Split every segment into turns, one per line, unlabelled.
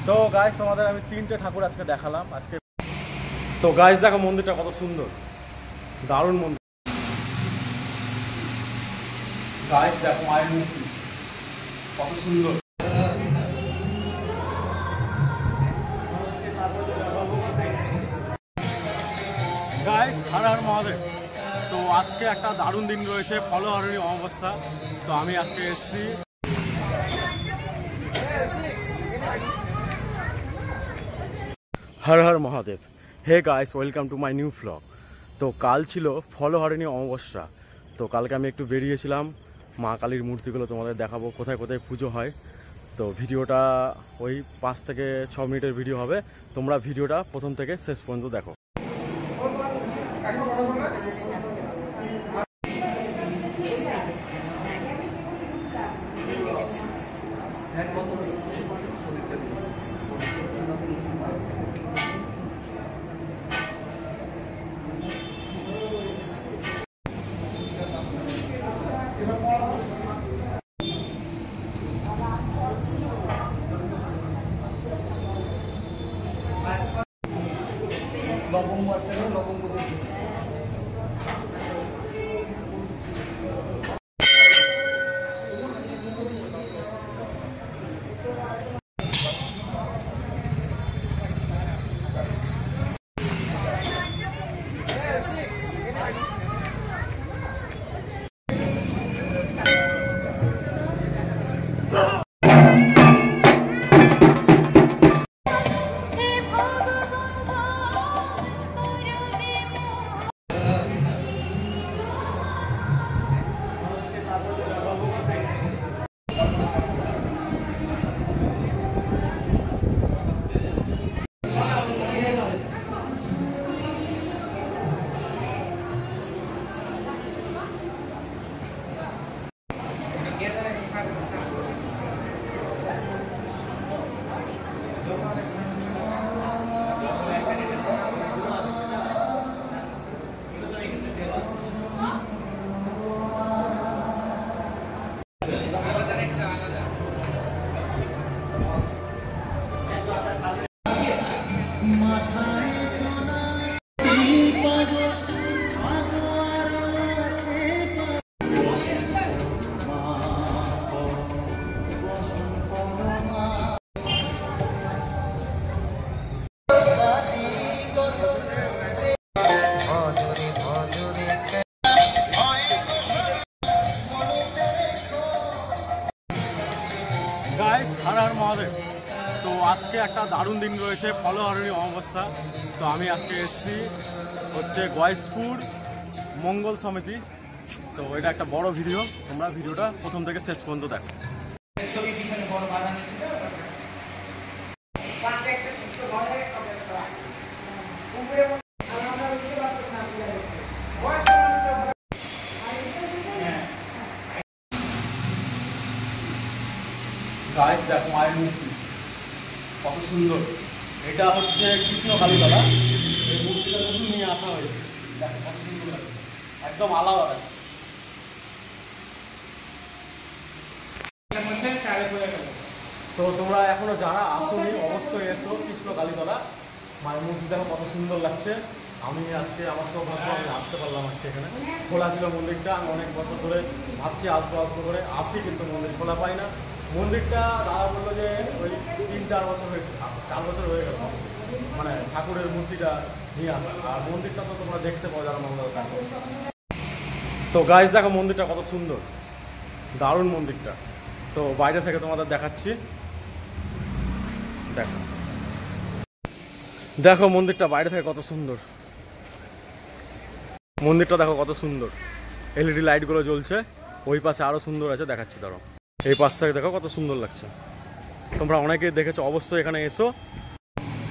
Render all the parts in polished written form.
তো গাইস তোমাদের আমি তিনটে ঠাকুর আজকে দেখালাম আজকে। তো গাইস দেখো মন্দিরটা কত সুন্দর, দারুণ মন্দির। গাইস দেখো মায়ের মূর্তি কত সুন্দর। গাইস হর হর মহাদেব। তো আজকে একটা দারুণ দিন রয়েছে, ফলহারিণী অমাবস্যা। তো আমি আজকে এসেছি Har Har Mahadev. Hey guys, welcome to my new blog. তো কাল ছিল ফলহারিণী অমাবস্যা। তো কালকে আমি একটু বেরিয়েছিলাম, মা কালীর মূর্তিগুলো তোমাদের দেখাবো, কোথায় কোথায় পুজো হয়। তো ভিডিওটা ওই 5 থেকে 6 মিনিটের ভিডিও হবে, তোমরা ভিডিওটা প্রথম থেকে শেষ পর্যন্ত দেখো। গাইস হর হর মহাদেব। তো আজকে একটা দারুণ দিন রয়েছে, ফলহারিণী অমাবস্যা। তো আমি আজকে এসেছি হচ্ছে গয়েশপুর মঙ্গল সমিতি। তো এটা একটা বড় ভিডিও, তোমরা ভিডিওটা প্রথম থেকে শেষ পর্যন্ত দেখো। গাইস দেখো মায়ের মূর্তি কত সুন্দর। এটা হচ্ছে কৃষ্ণ কালীতলা, এই মূর্তিটা নতুন নিয়ে আসা হয়েছে, দেখো কত সুন্দর, একদম আলাদা। তো তোমরা এখনো যারা আসোনি অবশ্যই এসো কৃষ্ণ কালীতলা, মায়ের মূর্তি দেখো কত সুন্দর লাগছে। আমি আজকে আমার সৌভাগ্য আমি আসতে পারলাম আজকে এখানে। খোলা ছিল মন্দিরটা, আমি অনেক বছর ধরে ভাবছি আসবো করে আসি, কিন্তু মন্দির খোলা পাই না। মন্দিরটা দাদা বললো যে ওই 3-4 বছর হয়েছে, 4 বছর হয়ে গেল মানে ঠাকুরের মূর্তিটা নিয়ে আসা। আর মন্দিরটা তো তোমরা দেখতে পাও যারা মঙ্গল ঠাকুর। তো গাইস দেখো মন্দিরটা কত সুন্দর, দারুণ মন্দিরটা। তো বাইরে থেকে তোমাদের দেখাচ্ছি, দেখো দেখো মন্দিরটা বাইরে থেকে কত সুন্দর। মন্দিরটা দেখো কত সুন্দর, এলইডি লাইটগুলো জ্বলছে, ওই পাশে আরও সুন্দর আছে, দেখাচ্ছি দাঁড়াও। এই পাশ থেকে দেখো কত সুন্দর লাগছে, তোমরা অনেকেই দেখেছো, অবশ্যই এখানে এসো।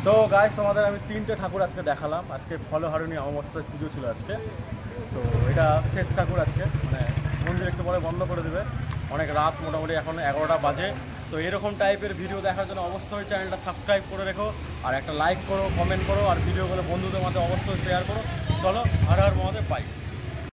তো গাইস তোমাদের আমি তিনটে ঠাকুর আজকে দেখালাম। আজকে ফলহারিণী অমাবস্যার পুজো ছিল আজকে। তো এটা শেষ ঠাকুর আজকে, মানে মন্দির একটু পরে বন্ধ করে দেবে, অনেক রাত, মোটামুটি এখন 11টা বাজে। তো এরকম টাইপের ভিডিও দেখার জন্য অবশ্যই চ্যানেলটা সাবস্ক্রাইব করে রেখো, আর একটা লাইক করো, কমেন্ট করো, আর ভিডিওগুলো বন্ধুদের মধ্যে অবশ্যই শেয়ার করো। চলো, হর হর মহাদেব, বাই।